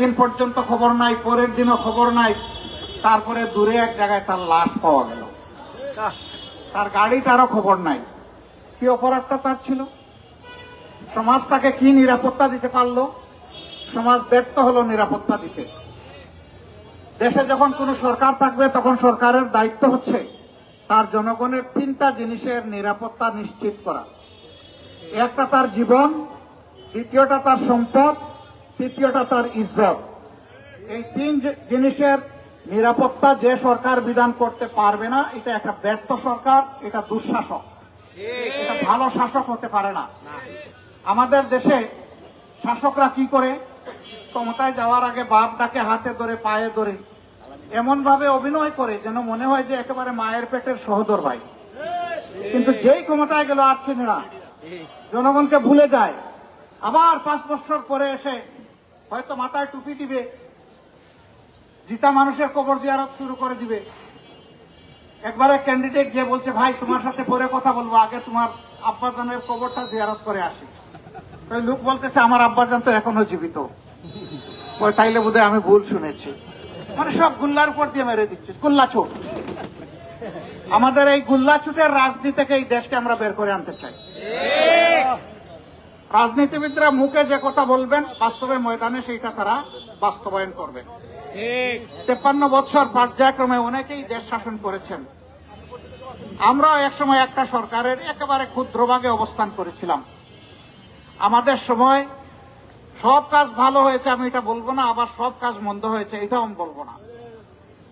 দিন পর্যন্ত খবর নাই, পরের দিনও খবর নাই, তারপরে দূরে এক জায়গায় তার লাশ পাওয়া গেল, তার গাড়িটারও খবর নাই। কি অপরাধটা তার ছিল? সমাজ তাকে কি নিরাপত্তা দিতে পারলো? সমাজ ব্যর্থ হলো নিরাপত্তা দিতে। দেশে যখন কোনো সরকার থাকবে তখন সরকারের দায়িত্ব হচ্ছে তার জনগণের তিনটা জিনিসের নিরাপত্তা নিশ্চিত করা। একটা তার জীবন, দ্বিতীয়টা তার সম্পদ, তৃতীয়টা তার ইজ্জত। এই তিন জিনিসের নিরাপত্তা যে সরকার বিধান করতে পারবে না, এটা একটা ব্যর্থ সরকার, এটা দুঃশাসক, এটা ভালো শাসক হতে পারে না। আমাদের দেশে শাসকরা কি করে? ক্ষমতায় যাওয়ার আগে বাপ ডাকে হাতে ধরে পায়ে ধরে এমন ভাবে অভিনয় করে যেন মনে হয় যে একেবারে মায়ের পেটের সহোদর ভাই। কিন্তু যেই ক্ষমতায় গেল আর চিনে না, জনগণকে ভুলে যায়। আবার 5 বছর পরে এসে হয়তো মাথায় টুপি দিবে, জিতা মানুষের কবর জিয়ারত শুরু করে দিবে। একবারে ক্যান্ডিডেট গিয়ে বলছে, ভাই তোমার সাথে পরে কথা বলবো, আগে তোমার আব্বাজানের কবরটা জিয়ারত করে আসি। ওই লোক বলতেছে, আমার আব্বাজান তো এখনো জীবিত। ওই তাইলে বোধহয় আমি ভুল শুনেছি। মানে সব গুল্লার উপর দিয়ে মেরে দিচ্ছে, গুল্লাছুট। আমাদের এই গুল্লাছুটের রাজনীতি থেকে এই দেশকে আমরা বের করে আনতে চাই। রাজনীতিবিদরা মুখে যে কথা বলবেন, বাস্তবে ময়দানে সেইটা তারা বাস্তবায়ন করবেন। 53 বছর পর্যায়ক্রমে অনেকেই দেশ শাসন করেছেন। আমরা একসময় একটা সরকারের একেবারে ক্ষুদ্রভাগে অবস্থান করেছিলাম। আমাদের সময় সব কাজ ভালো হয়েছে আমি এটা বলবো না, আবার সব কাজ মন্দ হয়েছে এটাও আমি বলবো না।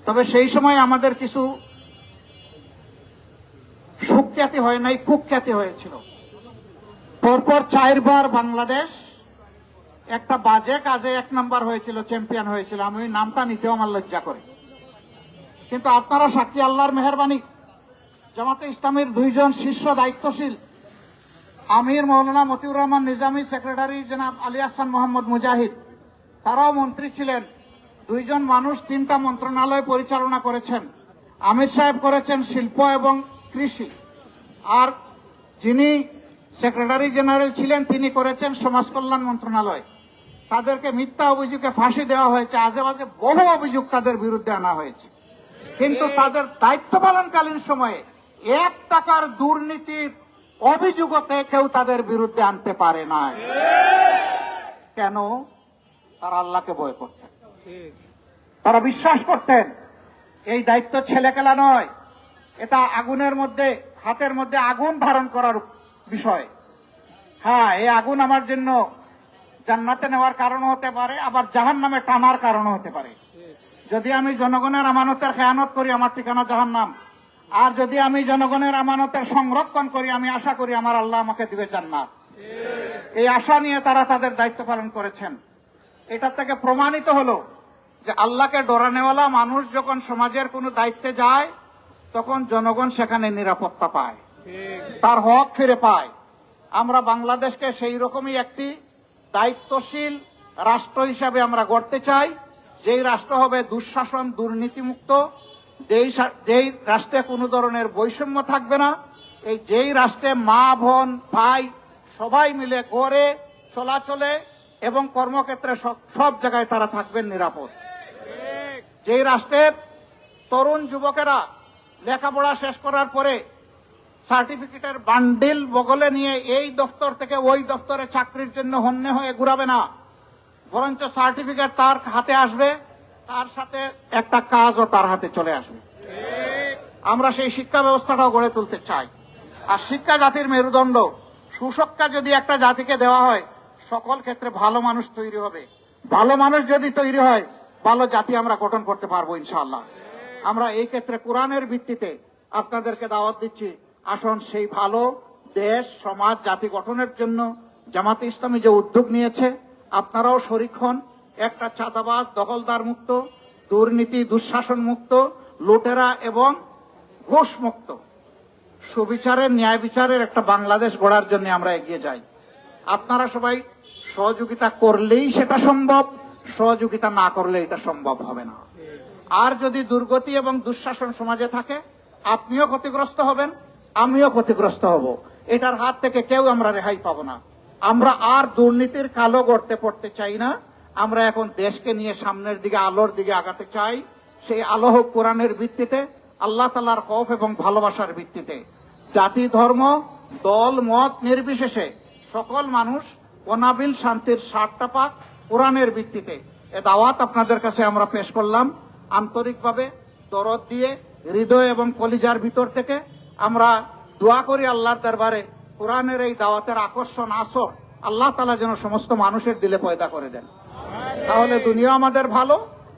তবে সেই সময় আমাদের কিছু সুখ্যাতি হয় নাই, কুখ্যাতি হয়েছিল। পরপর 4 বার বাংলাদেশ একটা বাজে কাজে 1 নাম্বার হয়েছিল, চ্যাম্পিয়ন হয়েছিল। আমি ওই নামটা নিতেও আমার লজ্জা করে। কিন্তু আপনারা সাক্ষী, আল্লাহর মেহেরবানি, জামাতে ইসলামীর 2 জন শীর্ষ দায়িত্বশীল আমির মৌলানা মতিউর রহমান নিজামী, সেক্রেটারি জনাব আলী আহসান মোহাম্মদ মুজাহিদ, তারাও মন্ত্রী ছিলেন। 2 জন মানুষ 3টা মন্ত্রণালয় পরিচালনা করেছেন। আমির সাহেব করেছেন শিল্প এবং কৃষি, আর যিনি সেক্রেটারি জেনারেল ছিলেন তিনি করেছেন সমাজ কল্যাণ মন্ত্রণালয়। তাদেরকে মিথ্যা অভিযোগে ফাঁসি দেওয়া হয়েছে, আজে বাজে বহু অভিযোগ তাদের বিরুদ্ধে আনা হয়েছে। কিন্তু তাদের দায়িত্ব পালনকালীন সময়ে 1 টাকার দুর্নীতির অভিযোগতে কেউ তাদের বিরুদ্ধে আনতে পারে না। কেন? তারা আল্লাহকে ভয় করতেন, তারা বিশ্বাস করতেন এই দায়িত্ব ছেলেখেলা নয়, এটা আগুনের মধ্যে, হাতের মধ্যে আগুন ধারণ করার বিষয়। হ্যাঁ, এই আগুন আমার জন্য জান্নাতে নেওয়ার কারণ হতে পারে, আবার জাহান্নামে টানার কারণ হতে পারে। যদি আমি জনগণের আমানতের খেয়ানত করি, আমার ঠিকানা জাহান্নাম। আর যদি আমি জনগণের আমানতের সংরক্ষণ করি, আমি আশা করি আমার আল্লাহ আমাকে দিবে জান্নাত। এই আশা নিয়ে তারা তাদের দায়িত্ব পালন করেছেন। এটা থেকে প্রমাণিত হলো যে আল্লাহকে ডরানেওয়ালা মানুষ যখন সমাজের কোনো দায়িত্বে যায়, তখন জনগণ সেখানে নিরাপত্তা পায়, তার হক ফিরে পায়। আমরা বাংলাদেশকে সেই রকমই একটি দায়িত্বশীল রাষ্ট্র হিসাবে আমরা গড়তে চাই, যেই রাষ্ট্র হবে দুঃশাসন, দুর্নীতিমুক্ত, যেই রাষ্ট্রে কোনো ধরনের বৈষম্য থাকবে না, যেই রাষ্ট্রে মা বোন ভাই সবাই মিলে ঘরে চলাচলে এবং কর্মক্ষেত্রে সব জায়গায় তারা থাকবেন নিরাপদ। যেই রাষ্ট্রের তরুণ যুবকেরা লেখাপড়া শেষ করার পরে সার্টিফিকেটের বান্ডিল বগলে নিয়ে এই দপ্তর থেকে ওই দপ্তরে চাকরির জন্য হন্যে হয়ে ঘুরাবে না, বরঞ্চ সার্টিফিকেট তার হাতে আসবে, তার সাথে একটা কাজও তার হাতে চলে আসবে। আমরা সেই শিক্ষা ব্যবস্থাটাও গড়ে তুলতে চাই। আর শিক্ষা জাতির মেরুদণ্ড। সুশিক্ষা যদি একটা জাতিকে দেওয়া হয়, সকল ক্ষেত্রে ভালো মানুষ তৈরি হবে। ভালো মানুষ যদি তৈরি হয়, ভালো জাতি আমরা গঠন করতে পারবো ইনশাআল্লাহ। আমরা এই ক্ষেত্রে কোরআনের ভিত্তিতে আপনাদেরকে দাওয়াত দিচ্ছি, আসুন সেই ভালো দেশ, সমাজ, জাতি গঠনের জন্য জামাতে ইসলামী যে উদ্যোগ নিয়েছে, আপনারাও শরিক হন। একটা চাঁদাবাজ, দখলদার মুক্ত, দুর্নীতি দুঃশাসন মুক্ত, লুটেরা এবং ঘুষ মুক্ত, সুবিচারের, ন্যায় বিচারের একটা বাংলাদেশ গড়ার জন্য আমরা এগিয়ে যাই। আপনারা সবাই সহযোগিতা করলেই সেটা সম্ভব, সহযোগিতা না করলে এটা সম্ভব হবে না। আর যদি দুর্গতি এবং দুঃশাসন সমাজে থাকে, আপনিও ক্ষতিগ্রস্ত হবেন, আমিও ক্ষতিগ্রস্ত হব। এটার হাত থেকে কেউ আমরা রেহাই পাবো না। আমরা আর দুর্নীতির কালো গর্তে পড়তে চাই না। আমরা এখন দেশকে নিয়ে সামনের দিকে আলোর দিকে আগাতে চাই। সেই আলো হোক কোরআনের ভিত্তিতে, আল্লাহ তাআলার খৌফ এবং ভালোবাসার ভিত্তিতে। জাতি, ধর্ম, দল, মত নির্বিশেষে সকল মানুষ অনাবিল শান্তির স্বাদটা পাক কোরআনের ভিত্তিতে। এ দাওয়াত আপনাদের কাছে আমরা পেশ করলাম আন্তরিকভাবে, দরদ দিয়ে, হৃদয় এবং কলিজার ভিতর থেকে। আমরা দোয়া করি আল্লাহর দরবারে কোরআনের এই দাওয়াতের আকর্ষণ আসর আল্লাহ তাআলা যেন সমস্ত মানুষের দিলে পয়দা করে দেন। তাহলে দুনিয়া আমাদের ভালো,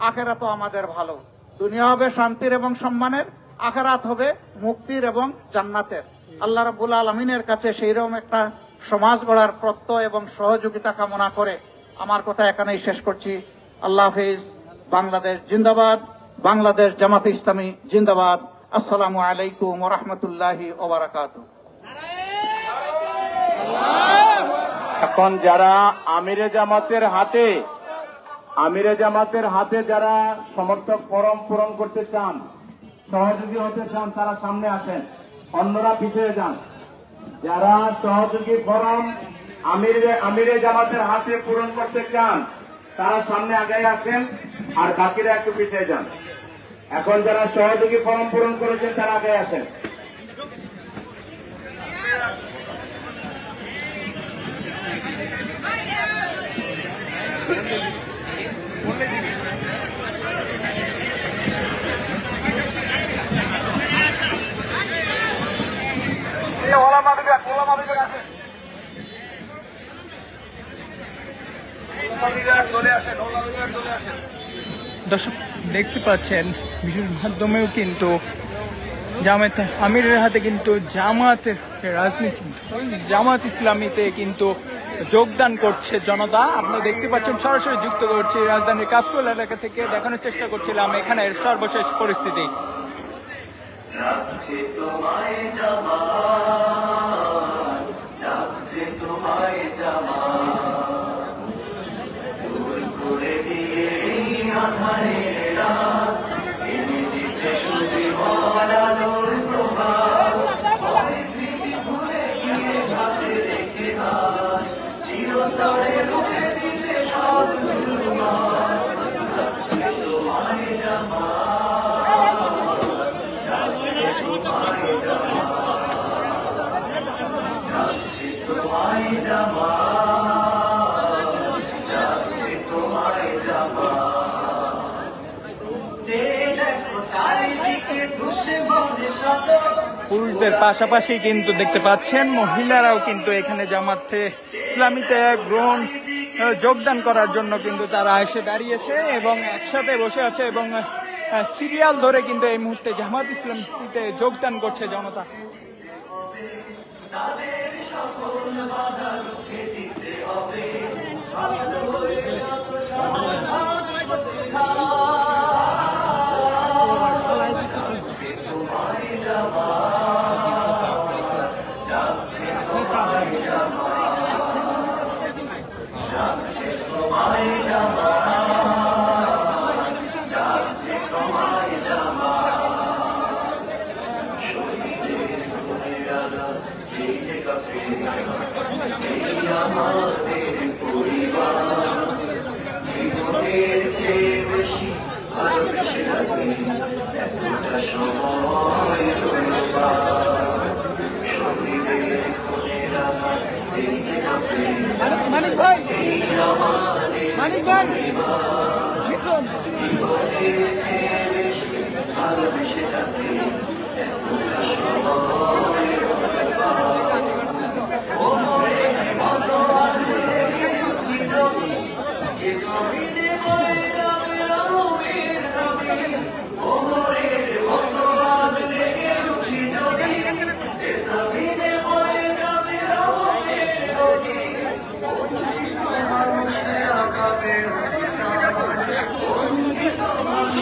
আখেরাতও আমাদের ভালো। দুনিয়া হবে শান্তির এবং সম্মানের, আখেরাত হবে মুক্তির এবং জান্নাতের। আল্লাহ রাব্বুল আলামিনের কাছে সেইরকম একটা সমাজ গড়ার প্রত্যয় এবং সহযোগিতা কামনা করে আমার কথা এখানেই শেষ করছি। আল্লাহ হাফেজ। বাংলাদেশ জিন্দাবাদ, বাংলাদেশ জামাতে ইসলামী জিন্দাবাদ। আসসালামু আলাইকুম ওয়া রাহমাতুল্লাহি ওয়া বারাকাতুহু। এখন যারা আমিরে জামাতের হাতে যারা সমর্থক ফরম পূরণ করতে চান, সহযোগী হতে চান, তারা সামনে আসেন, অন্যরা পিছিয়ে যান। যারা সহযোগী ফরম আমিরে জামাতের হাতে পূরণ করতে চান তারা সামনে আগে আসেন, আর বাকিরা একটু পিছিয়ে যান। এখন যারা সহযোগী ফরম পূরণ করেছেন তারা আগে আসেন। দর্শক দেখতে পাচ্ছেন ভিডিওর মাধ্যমেও কিন্তু জামাত আমিরের হাতে কিন্তু জামাতের রাজনীতি, জামাত ইসলামীতে কিন্তু যোগদান করছে জনতা। আপনারা দেখতে পাচ্ছেন সরাসরি যুক্ত করছি রাজধানীর কাফরুল এলাকা থেকে, দেখানোর চেষ্টা করছিলাম এখানের সর্বশেষ পরিস্থিতি। পুরুষদের পাশাপাশি কিন্তু দেখতে পাচ্ছেন মহিলারাও কিন্তু এখানে জামাতে ইসলামীতে যোগদান করার জন্য কিন্তু তারা এসে দাঁড়িয়েছে এবং একসাথে বসে আছে এবং সিরিয়াল ধরে কিন্তু এই মুহূর্তে জামাত ইসলামীতে যোগদান করছে জনতা। মানিক ভাই, মানিক ভাই, মিথুন